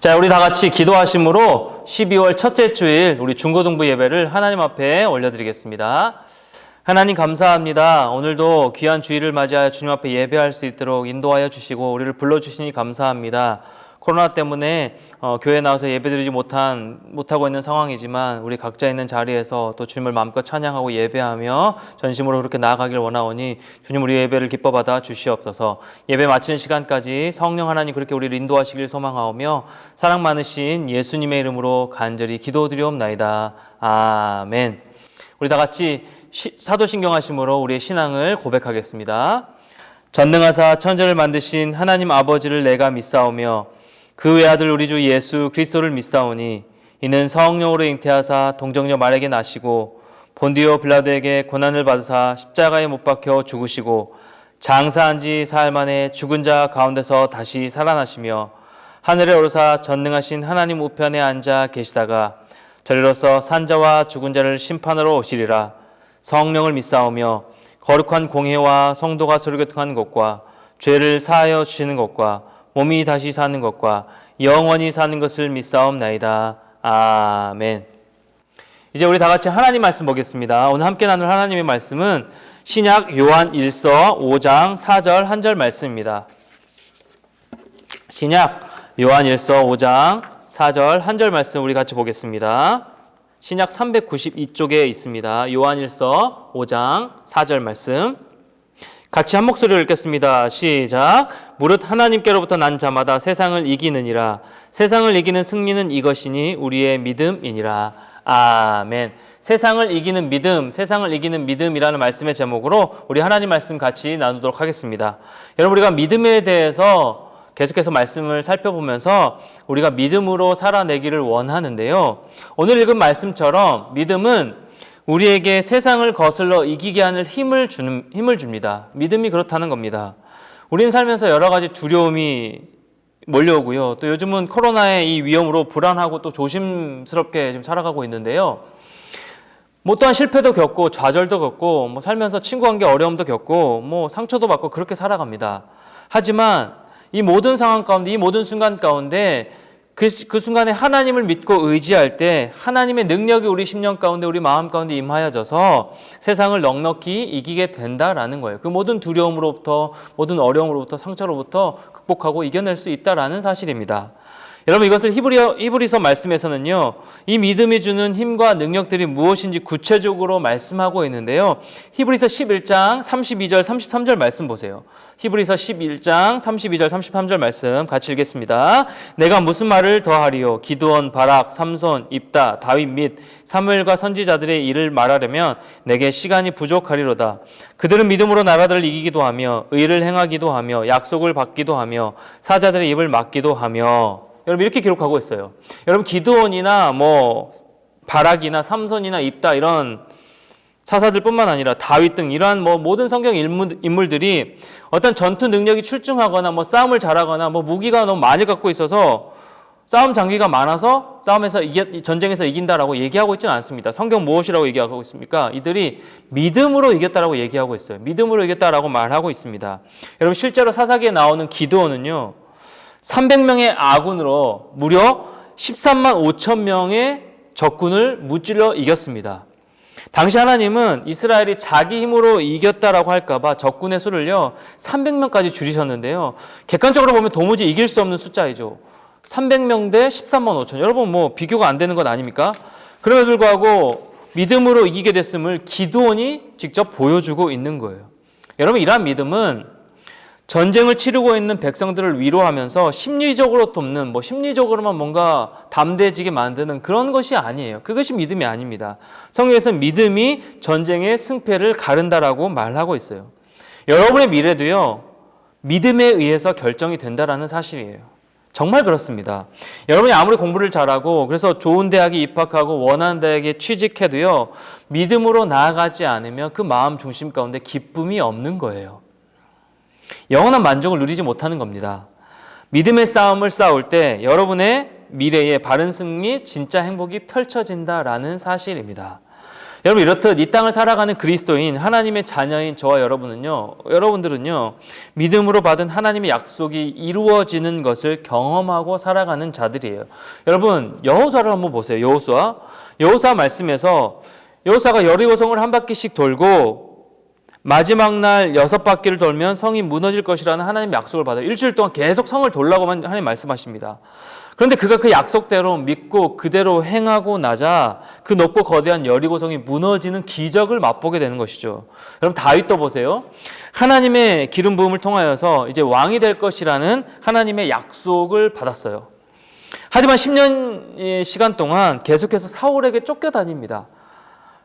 자, 우리 다 같이 기도하심으로 12월 첫째 주일 우리 중고등부 예배를 하나님 앞에 올려드리겠습니다. 하나님 감사합니다. 오늘도 귀한 주일을 맞이하여 주님 앞에 예배할 수 있도록 인도하여 주시고 우리를 불러주시니 감사합니다. 코로나 때문에 교회에 나와서 예배드리지 못하고 있는 상황이지만 우리 각자 있는 자리에서 또 주님을 마음껏 찬양하고 예배하며 전심으로 그렇게 나아가길 원하오니 주님 우리 예배를 기뻐 받아 주시옵소서. 예배 마치는 시간까지 성령 하나님 그렇게 우리를 인도하시길 소망하오며 사랑 많으신 예수님의 이름으로 간절히 기도드리옵나이다. 아멘. 우리 다 같이 사도신경 하심으로 우리의 신앙을 고백하겠습니다. 전능하사 천지를 만드신 하나님 아버지를 내가 믿사오며 그 외아들 우리 주 예수 그리스도를 믿사오니 이는 성령으로 잉태하사 동정녀 마리아에게 나시고 본디오 빌라도에게 고난을 받으사 십자가에 못 박혀 죽으시고 장사한 지 사흘 만에 죽은 자 가운데서 다시 살아나시며 하늘에 오르사 전능하신 하나님 우편에 앉아 계시다가 저리로서 산자와 죽은 자를 심판하러 오시리라. 성령을 믿사오며 거룩한 공회와 성도가 서로교통하는 것과 죄를 사하여 주시는 것과 몸이 다시 사는 것과 영원히 사는 것을 믿사옵나이다. 아멘. 이제 우리 다 같이 하나님 말씀 보겠습니다. 오늘 함께 나눌 하나님의 말씀은 신약 요한 1서 5장 4절 한 절 말씀입니다. 신약 요한 1서 5장 4절 한 절 말씀 우리 같이 보겠습니다. 신약 392쪽에 있습니다. 요한 1서 5장 4절 말씀 같이 한 목소리로 읽겠습니다. 시작. 무릇 하나님께로부터 난 자마다 세상을 이기느니라. 세상을 이기는 승리는 이것이니 우리의 믿음이니라. 아멘. 세상을 이기는 믿음, 세상을 이기는 믿음이라는 말씀의 제목으로 우리 하나님 말씀 같이 나누도록 하겠습니다. 여러분 우리가 믿음에 대해서 계속해서 말씀을 살펴보면서 우리가 믿음으로 살아내기를 원하는데요. 오늘 읽은 말씀처럼 믿음은 우리에게 세상을 거슬러 이기게 하는 힘을 줍니다. 믿음이 그렇다는 겁니다. 우리는 살면서 여러 가지 두려움이 몰려오고요. 또 요즘은 코로나의 이 위험으로 불안하고 또 조심스럽게 지금 살아가고 있는데요. 또한 실패도 겪고 좌절도 겪고 살면서 친구 관계 어려움도 겪고 상처도 받고 그렇게 살아갑니다. 하지만 이 모든 상황 가운데, 이 모든 순간 가운데 그 순간에 하나님을 믿고 의지할 때 하나님의 능력이 우리 심령 가운데, 우리 마음 가운데 임하여져서 세상을 넉넉히 이기게 된다라는 거예요. 그 모든 두려움으로부터, 모든 어려움으로부터, 상처로부터 극복하고 이겨낼 수 있다라는 사실입니다. 여러분 이것을 히브리서 말씀에서는요, 이 믿음이 주는 힘과 능력들이 무엇인지 구체적으로 말씀하고 있는데요. 히브리서 11장 32절 33절 말씀 보세요. 히브리서 11장 32절 33절 말씀 같이 읽겠습니다. 내가 무슨 말을 더하리요? 기드온, 바락, 삼손, 입다, 다윗 및 사무엘과 선지자들의 일을 말하려면 내게 시간이 부족하리로다. 그들은 믿음으로 나라들을 이기기도 하며 의를 행하기도 하며 약속을 받기도 하며 사자들의 입을 막기도 하며. 여러분 이렇게 기록하고 있어요. 여러분 기드온이나 바락이나 삼손이나 입다 이런 사사들뿐만 아니라 다윗 등 이러한 모든 성경 인물들이 어떤 전투 능력이 출중하거나 싸움을 잘하거나 무기가 너무 많이 갖고 있어서 싸움 장비가 많아서 전쟁에서 이긴다라고 얘기하고 있지는 않습니다. 성경 무엇이라고 얘기하고 있습니까? 이들이 믿음으로 이겼다라고 얘기하고 있어요. 믿음으로 이겼다라고 말하고 있습니다. 여러분 실제로 사사기에 나오는 기드온은요, 300명의 아군으로 무려 13만 5천 명의 적군을 무찔러 이겼습니다. 당시 하나님은 이스라엘이 자기 힘으로 이겼다라고 할까봐 적군의 수를요 300명까지 줄이셨는데요. 객관적으로 보면 도무지 이길 수 없는 숫자이죠. 300명 대 13만 5천. 여러분 비교가 안 되는 것 아닙니까? 그럼에도 불구하고 믿음으로 이기게 됐음을 기드온이 직접 보여주고 있는 거예요. 여러분 이러한 믿음은 전쟁을 치르고 있는 백성들을 위로하면서 심리적으로 돕는, 심리적으로만 뭔가 담대해지게 만드는 그런 것이 아니에요. 그것이 믿음이 아닙니다. 성경에서는 믿음이 전쟁의 승패를 가른다라고 말하고 있어요. 여러분의 미래도요, 믿음에 의해서 결정이 된다라는 사실이에요. 정말 그렇습니다. 여러분이 아무리 공부를 잘하고 그래서 좋은 대학에 입학하고 원하는 대학에 취직해도요, 믿음으로 나아가지 않으면 그 마음 중심 가운데 기쁨이 없는 거예요. 영원한 만족을 누리지 못하는 겁니다. 믿음의 싸움을 싸울 때 여러분의 미래에 바른 승리, 진짜 행복이 펼쳐진다라는 사실입니다. 여러분 이렇듯 이 땅을 살아가는 그리스도인 하나님의 자녀인 저와 여러분들은요 믿음으로 받은 하나님의 약속이 이루어지는 것을 경험하고 살아가는 자들이에요. 여러분 여호수아를 한번 보세요. 여호수아 말씀에서 여호수아가 여리고성을 한 바퀴씩 돌고 마지막 날 6바퀴를 돌면 성이 무너질 것이라는 하나님의 약속을 받아요. 일주일 동안 계속 성을 돌라고만 하나님 말씀하십니다. 그런데 그가 그 약속대로 믿고 그대로 행하고 나자 그 높고 거대한 여리고성이 무너지는 기적을 맛보게 되는 것이죠. 여러분 다윗도 보세요. 하나님의 기름 부음을 통하여서 이제 왕이 될 것이라는 하나님의 약속을 받았어요. 하지만 10년의 시간 동안 계속해서 사울에게 쫓겨다닙니다.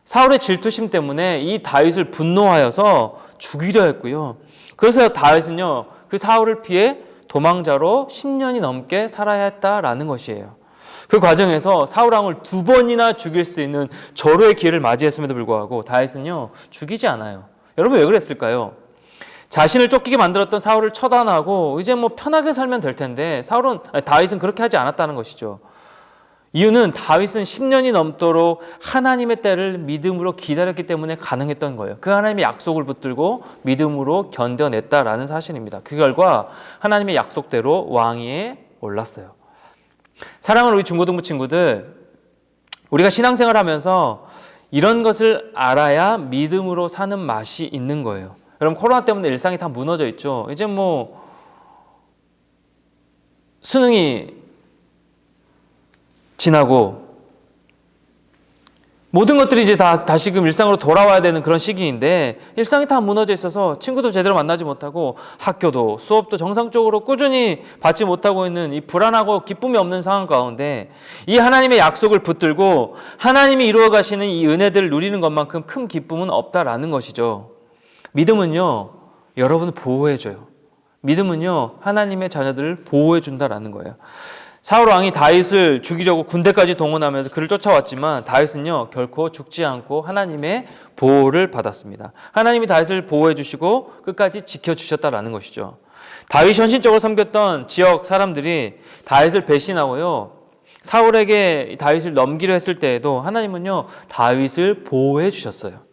사울의 질투심 때문에 이 다윗을 분노하여서 죽이려 했고요. 그래서 다윗은요 그 사울을 피해 도망자로 10년이 넘게 살아야 했다라는 것이에요. 그 과정에서 사울 왕을 2번이나 죽일 수 있는 절호의 기회를 맞이했음에도 불구하고 다윗은요 죽이지 않아요. 여러분 왜 그랬을까요? 자신을 쫓기게 만들었던 사울을 처단하고 이제 뭐 편하게 살면 될 텐데 다윗은 그렇게 하지 않았다는 것이죠. 이유는 다윗은 10년이 넘도록 하나님의 때를 믿음으로 기다렸기 때문에 가능했던 거예요. 그 하나님의 약속을 붙들고 믿음으로 견뎌냈다라는 사실입니다. 그 결과 하나님의 약속대로 왕위에 올랐어요. 사랑하는 우리 중고등부 친구들, 우리가 신앙생활 하면서 이런 것을 알아야 믿음으로 사는 맛이 있는 거예요. 여러분 코로나 때문에 일상이 다 무너져 있죠. 이제 뭐 수능이 지나고 모든 것들이 이제 다시금 일상으로 돌아와야 되는 그런 시기인데 일상이 다 무너져 있어서 친구도 제대로 만나지 못하고 학교도 수업도 정상적으로 꾸준히 받지 못하고 있는 이 불안하고 기쁨이 없는 상황 가운데 이 하나님의 약속을 붙들고 하나님이 이루어 가시는 이 은혜들을 누리는 것만큼 큰 기쁨은 없다라는 것이죠. 믿음은요 여러분을 보호해줘요. 믿음은요 하나님의 자녀들을 보호해준다라는 거예요. 사울 왕이 다윗을 죽이려고 군대까지 동원하면서 그를 쫓아왔지만 다윗은요 결코 죽지 않고 하나님의 보호를 받았습니다. 하나님이 다윗을 보호해 주시고 끝까지 지켜주셨다라는 것이죠. 다윗이 헌신적으로 섬겼던 지역 사람들이 다윗을 배신하고요 사울에게 다윗을 넘기려 했을 때에도 하나님은요 다윗을 보호해 주셨어요.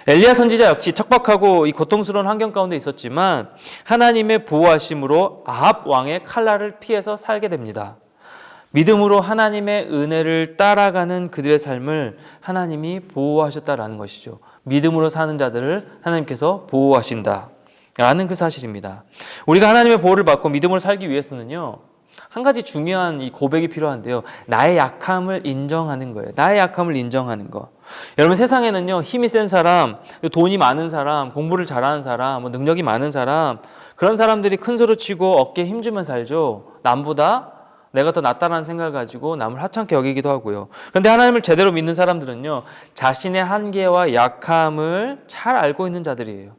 엘리야 선지자 역시 척박하고 이 고통스러운 환경 가운데 있었지만 하나님의 보호하심으로 아합 왕의 칼날을 피해서 살게 됩니다. 믿음으로 하나님의 은혜를 따라가는 그들의 삶을 하나님이 보호하셨다라는 것이죠. 믿음으로 사는 자들을 하나님께서 보호하신다라는 그 사실입니다. 우리가 하나님의 보호를 받고 믿음으로 살기 위해서는요. 한 가지 중요한 이 고백이 필요한데요. 나의 약함을 인정하는 거예요. 나의 약함을 인정하는 거. 여러분 세상에는요. 힘이 센 사람, 돈이 많은 사람, 공부를 잘하는 사람, 능력이 많은 사람 그런 사람들이 큰 소리 치고 어깨에 힘주면 살죠. 남보다 내가 더 낫다라는 생각을 가지고 남을 하찮게 여기기도 하고요. 그런데 하나님을 제대로 믿는 사람들은요. 자신의 한계와 약함을 잘 알고 있는 자들이에요.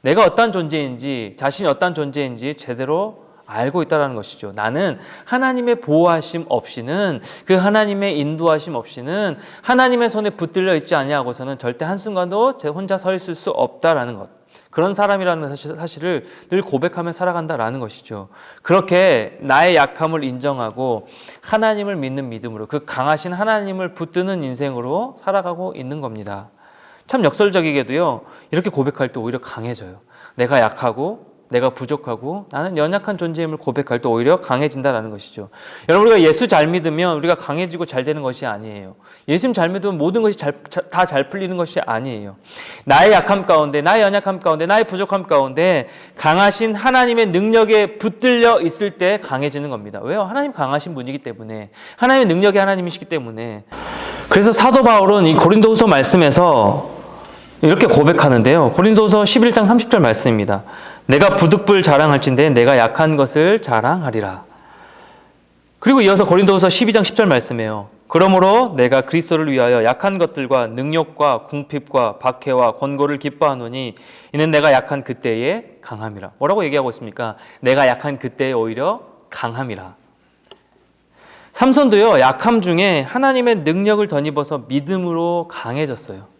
내가 어떤 존재인지 자신이 어떤 존재인지 제대로 알고 있다는 것이죠. 나는 하나님의 보호하심 없이는 그 하나님의 인도하심 없이는 하나님의 손에 붙들려 있지 아니하고서는 절대 한순간도 제 혼자 서 있을 수 없다라는 것. 그런 사람이라는 사실을 늘 고백하며 살아간다라는 것이죠. 그렇게 나의 약함을 인정하고 하나님을 믿는 믿음으로 그 강하신 하나님을 붙드는 인생으로 살아가고 있는 겁니다. 참 역설적이게도요. 이렇게 고백할 때 오히려 강해져요. 내가 약하고 내가 부족하고 나는 연약한 존재임을 고백할 때 오히려 강해진다는 것이죠. 여러분 우리가 예수 잘 믿으면 우리가 강해지고 잘 되는 것이 아니에요. 예수님 잘 믿으면 모든 것이 다 잘 풀리는 것이 아니에요. 나의 약함 가운데 나의 연약함 가운데 나의 부족함 가운데 강하신 하나님의 능력에 붙들려 있을 때 강해지는 겁니다. 왜요? 하나님 강하신 분이기 때문에 하나님의 능력이 하나님이시기 때문에 그래서 사도 바울은 이 고린도후서 말씀에서 이렇게 고백하는데요. 고린도서 11장 30절 말씀입니다. 내가 부득불 자랑할진대 내가 약한 것을 자랑하리라. 그리고 이어서 고린도서 12장 10절 말씀이에요. 그러므로 내가 그리스도를 위하여 약한 것들과 능력과 궁핍과 박해와 권고를 기뻐하노니 이는 내가 약한 그때에 강함이라. 뭐라고 얘기하고 있습니까? 내가 약한 그때에 오히려 강함이라. 삼손도요. 약함 중에 하나님의 능력을 덧입어서 믿음으로 강해졌어요.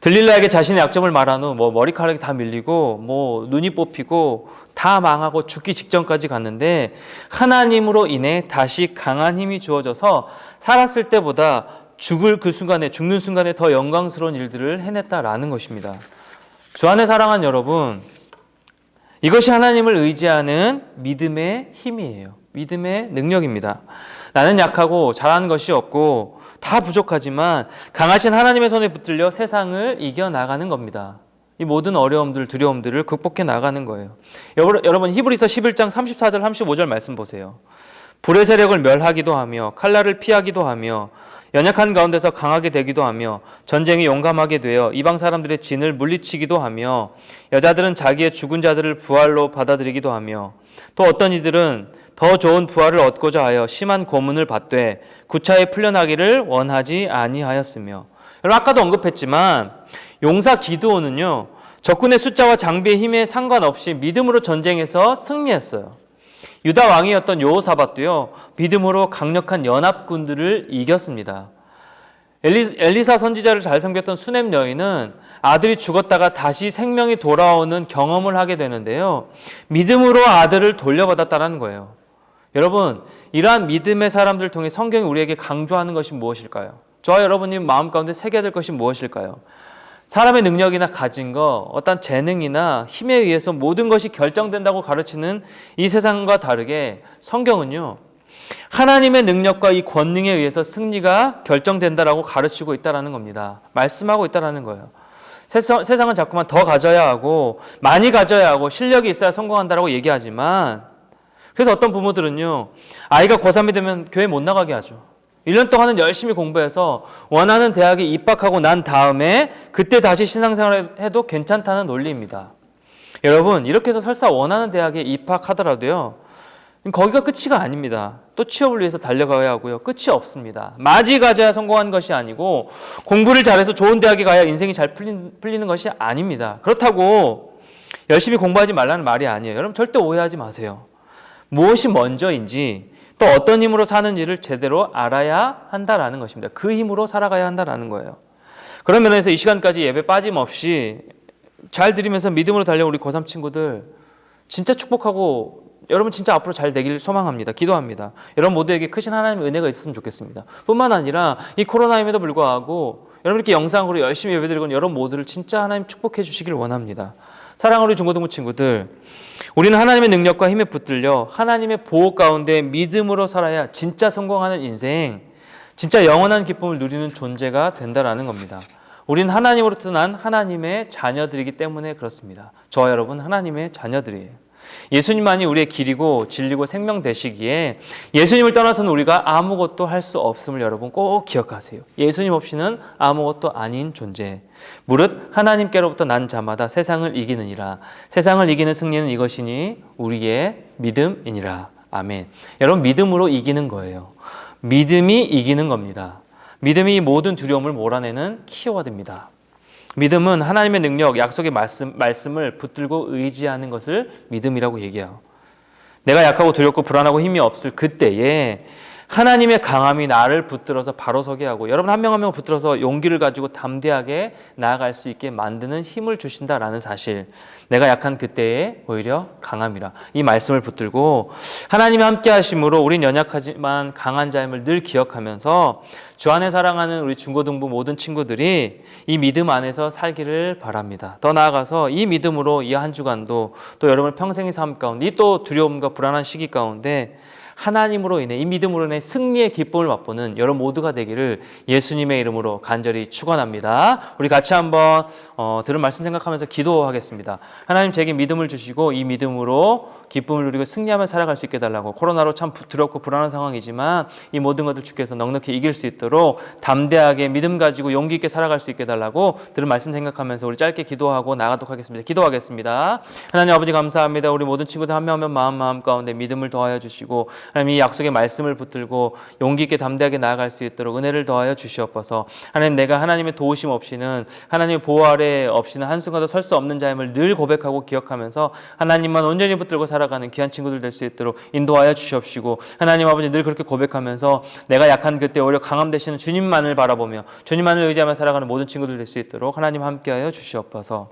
들릴라에게 자신의 약점을 말한 후 머리카락이 다 밀리고 눈이 뽑히고 다 망하고 죽기 직전까지 갔는데 하나님으로 인해 다시 강한 힘이 주어져서 살았을 때보다 죽는 순간에 더 영광스러운 일들을 해냈다라는 것입니다. 주 안에 사랑하는 여러분, 이것이 하나님을 의지하는 믿음의 힘이에요. 믿음의 능력입니다. 나는 약하고 잘하는 것이 없고 다 부족하지만 강하신 하나님의 손에 붙들려 세상을 이겨나가는 겁니다. 이 모든 어려움들, 두려움들을 극복해 나가는 거예요. 여러분 히브리서 11장 34절 35절 말씀 보세요. 불의 세력을 멸하기도 하며 칼날을 피하기도 하며 연약한 가운데서 강하게 되기도 하며 전쟁에 용감하게 되어 이방 사람들의 진을 물리치기도 하며 여자들은 자기의 죽은 자들을 부활로 받아들이기도 하며 또 어떤 이들은 더 좋은 부활을 얻고자 하여 심한 고문을 받되 구차히 풀려나기를 원하지 아니하였으며, 여러분 아까도 언급했지만 용사 기드온은요 적군의 숫자와 장비의 힘에 상관없이 믿음으로 전쟁에서 승리했어요. 유다 왕이었던 여호사밧도요 믿음으로 강력한 연합군들을 이겼습니다. 엘리사 선지자를 잘 섬겼던 수넴 여인은 아들이 죽었다가 다시 생명이 돌아오는 경험을 하게 되는데요, 믿음으로 아들을 돌려받았다는 거예요. 여러분, 이러한 믿음의 사람들을 통해 성경이 우리에게 강조하는 것이 무엇일까요? 저와 여러분님 마음 가운데 새겨야 될 것이 무엇일까요? 사람의 능력이나 가진 것, 어떤 재능이나 힘에 의해서 모든 것이 결정된다고 가르치는 이 세상과 다르게 성경은요, 하나님의 능력과 이 권능에 의해서 승리가 결정된다라고 가르치고 있다는 겁니다. 말씀하고 있다는 거예요. 세상은 자꾸만 더 가져야 하고 많이 가져야 하고 실력이 있어야 성공한다라고 얘기하지만, 그래서 어떤 부모들은요 아이가 고3이 되면 교회 못 나가게 하죠. 1년 동안은 열심히 공부해서 원하는 대학에 입학하고 난 다음에 그때 다시 신앙생활을 해도 괜찮다는 논리입니다. 여러분, 이렇게 해서 설사 원하는 대학에 입학하더라도요 거기가 끝이가 아닙니다. 또 취업을 위해서 달려가야 하고요, 끝이 없습니다. 맞이 가져야 성공한 것이 아니고 공부를 잘해서 좋은 대학에 가야 인생이 잘 풀리는 것이 아닙니다. 그렇다고 열심히 공부하지 말라는 말이 아니에요. 여러분 절대 오해하지 마세요. 무엇이 먼저인지 또 어떤 힘으로 사는지를 제대로 알아야 한다라는 것입니다. 그 힘으로 살아가야 한다라는 거예요. 그런 면에서 이 시간까지 예배 빠짐없이 잘 드리면서 믿음으로 달려온 우리 고3 친구들 진짜 축복하고 여러분 진짜 앞으로 잘 되길 소망합니다. 기도합니다. 여러분 모두에게 크신 하나님의 은혜가 있었으면 좋겠습니다. 뿐만 아니라 이 코로나임에도 불구하고 여러분 이렇게 영상으로 열심히 예배드리고 여러분 모두를 진짜 하나님 축복해 주시길 원합니다. 사랑하는 우리 중고등부 친구들, 우리는 하나님의 능력과 힘에 붙들려 하나님의 보호 가운데 믿음으로 살아야 진짜 성공하는 인생, 진짜 영원한 기쁨을 누리는 존재가 된다라는 겁니다. 우리는 하나님으로부터 난 하나님의 자녀들이기 때문에 그렇습니다. 저와 여러분 하나님의 자녀들이에요. 예수님만이 우리의 길이고 진리고 생명 되시기에 예수님을 떠나서는 우리가 아무것도 할 수 없음을 여러분 꼭 기억하세요. 예수님 없이는 아무것도 아닌 존재. 무릇 하나님께로부터 난 자마다 세상을 이기느니라. 세상을 이기는 승리는 이것이니 우리의 믿음이니라. 아멘. 여러분 믿음으로 이기는 거예요. 믿음이 이기는 겁니다. 믿음이 모든 두려움을 몰아내는 키워드입니다. 믿음은 하나님의 능력, 약속의 말씀을 붙들고 의지하는 것을 믿음이라고 얘기해요. 내가 약하고 두렵고 불안하고 힘이 없을 그때에 하나님의 강함이 나를 붙들어서 바로 서게 하고 여러분 한 명 한 명 붙들어서 용기를 가지고 담대하게 나아갈 수 있게 만드는 힘을 주신다라는 사실, 내가 약한 그때에 오히려 강함이라, 이 말씀을 붙들고 하나님이 함께 하심으로 우린 연약하지만 강한 자임을 늘 기억하면서 주 안에 사랑하는 우리 중고등부 모든 친구들이 이 믿음 안에서 살기를 바랍니다. 더 나아가서 이 믿음으로 이 한 주간도 또 여러분 평생의 삶 가운데 이 또 두려움과 불안한 시기 가운데 하나님으로 인해, 이 믿음으로 인해 승리의 기쁨을 맛보는 여러분 모두가 되기를 예수님의 이름으로 간절히 축원합니다. 우리 같이 한번 들은 말씀 생각하면서 기도하겠습니다. 하나님, 제게 믿음을 주시고 이 믿음으로 기쁨을 누리고 승리하며 살아갈 수 있게 해달라고. 코로나로 참 두렵고 불안한 상황이지만 이 모든 것들 주께서 넉넉히 이길 수 있도록 담대하게 믿음 가지고 용기 있게 살아갈 수 있게 해달라고 들은 말씀 생각하면서 우리 짧게 기도하고 나가도록 하겠습니다. 기도하겠습니다. 하나님 아버지 감사합니다. 우리 모든 친구들 한 명 한 명 마음 가운데 믿음을 더하여 주시고 하나님 이 약속의 말씀을 붙들고 용기 있게 담대하게 나아갈 수 있도록 은혜를 더하여 주시옵소서. 하나님, 내가 하나님의 도우심 없이는, 하나님의 보호 아래 없이는 한순간도 설 수 없는 자임을 늘 고백하고 기억하면서 하나님만 온전히 붙들고 살아가는 귀한 친구들 될 수 있도록 인도하여 주시옵시고, 하나님 아버지 늘 그렇게 고백하면서 내가 약한 그때 오히려 강함 되시는 주님만을 바라보며 주님만을 의지하며 살아가는 모든 친구들 될 수 있도록 하나님 함께하여 주시옵소서.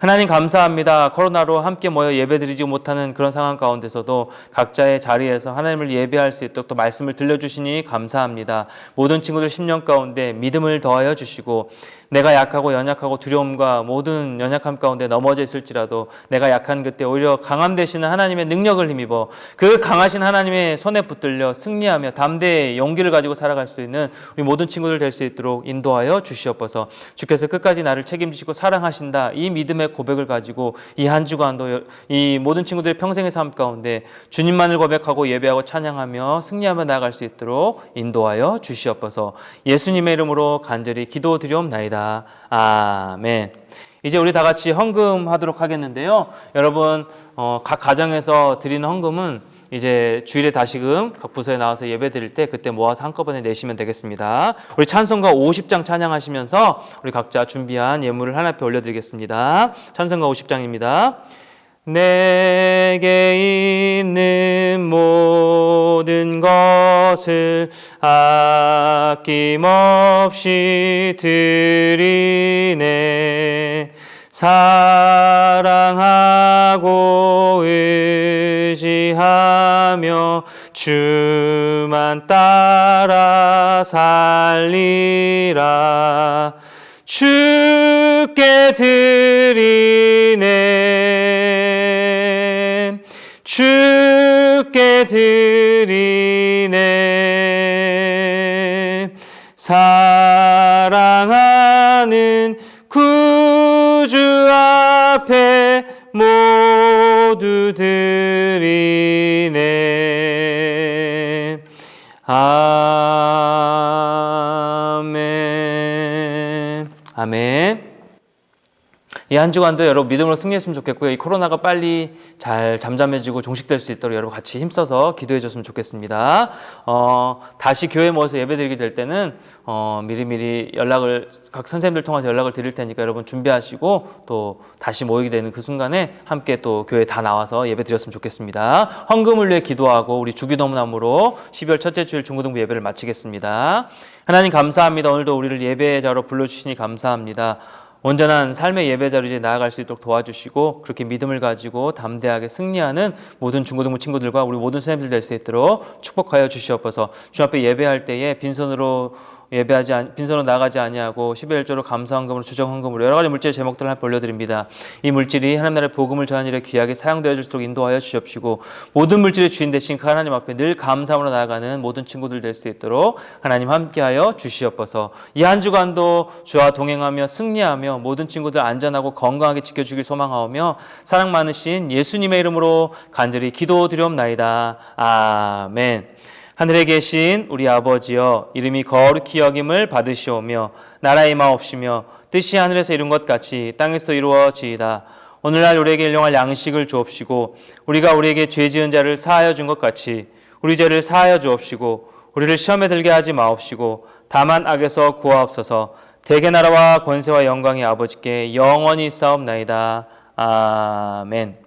하나님 감사합니다. 코로나로 함께 모여 예배드리지 못하는 그런 상황 가운데서도 각자의 자리에서 하나님을 예배할 수 있도록 또 말씀을 들려주시니 감사합니다. 모든 친구들 10년 가운데 믿음을 더하여 주시고 내가 약하고 연약하고 두려움과 모든 연약함 가운데 넘어져 있을지라도 내가 약한 그때 오히려 강함 되시는 하나님의 능력을 힘입어 그 강하신 하나님의 손에 붙들려 승리하며 담대히 용기를 가지고 살아갈 수 있는 우리 모든 친구들 될 수 있도록 인도하여 주시옵소서. 주께서 끝까지 나를 책임지시고 사랑하신다 이 믿음의 고백을 가지고 이 한 주간도 이 모든 친구들의 평생의 삶 가운데 주님만을 고백하고 예배하고 찬양하며 승리하며 나아갈 수 있도록 인도하여 주시옵소서. 예수님의 이름으로 간절히 기도드리옵나이다. 아멘. 이제 우리 다 같이 헌금하도록 하겠는데요. 여러분 각 가정에서 드리는 헌금은 이제 주일에 다시금 각 부서에 나와서 예배 드릴 때 그때 모아서 한꺼번에 내시면 되겠습니다. 우리 찬송가 50장 찬양하시면서 우리 각자 준비한 예물을 하나 앞에 올려드리겠습니다. 찬송가 50장입니다. 내게 있는 모든 것을 아낌없이 드리네. 사랑하고 의지하며 주만 따라 살리라. 주께 드리네. 주께 드리네. 사랑하는 구주 앞에 모두 드리네. 아멘. 아멘. 이 한 주간도 여러분 믿음으로 승리했으면 좋겠고요. 이 코로나가 빨리 잘 잠잠해지고 종식될 수 있도록 여러분 같이 힘써서 기도해 줬으면 좋겠습니다. 다시 교회 모여서 예배드리게 될 때는 미리미리 연락을 각 선생님들 통해서 연락을 드릴 테니까 여러분 준비하시고 또 다시 모이게 되는 그 순간에 함께 또 교회 다 나와서 예배드렸으면 좋겠습니다. 헌금을 위해 기도하고 우리 주기도문함으로 12월 첫째 주일 중고등부 예배를 마치겠습니다. 하나님 감사합니다. 오늘도 우리를 예배자로 불러주시니 감사합니다. 온전한 삶의 예배자로 이제 나아갈 수 있도록 도와주시고 그렇게 믿음을 가지고 담대하게 승리하는 모든 중고등부 친구들과 우리 모든 선생님들 될 수 있도록 축복하여 주시옵소서. 주 앞에 예배할 때에 빈손으로 나가지 아니하고 11조 1조로 감사헌금으로 주정헌금으로 여러 가지 물질의 제목들을 하나 올려드립니다. 이 물질이 하나님 나라의 복음을 전하는 일에 귀하게 사용되어 줄수록 인도하여 주시옵시고 모든 물질의 주인 되신 그 하나님 앞에 늘 감사함으로 나아가는 모든 친구들 될 수 있도록 하나님 함께하여 주시옵소서. 이 한 주간도 주와 동행하며 승리하며 모든 친구들 안전하고 건강하게 지켜주길 소망하오며 사랑 많으신 예수님의 이름으로 간절히 기도드리옵나이다. 아멘. 하늘에 계신 우리 아버지여, 이름이 거룩히 여김을 받으시오며 나라의 임하옵시며 뜻이 하늘에서 이룬 것 같이 땅에서 이루어지이다. 오늘날 우리에게 일용할 양식을 주옵시고 우리가 우리에게 죄 지은 자를 사하여 준 것 같이 우리 죄를 사하여 주옵시고 우리를 시험에 들게 하지 마옵시고 다만 악에서 구하옵소서. 대개 나라와 권세와 영광이 아버지께 영원히 있사옵나이다. 아멘.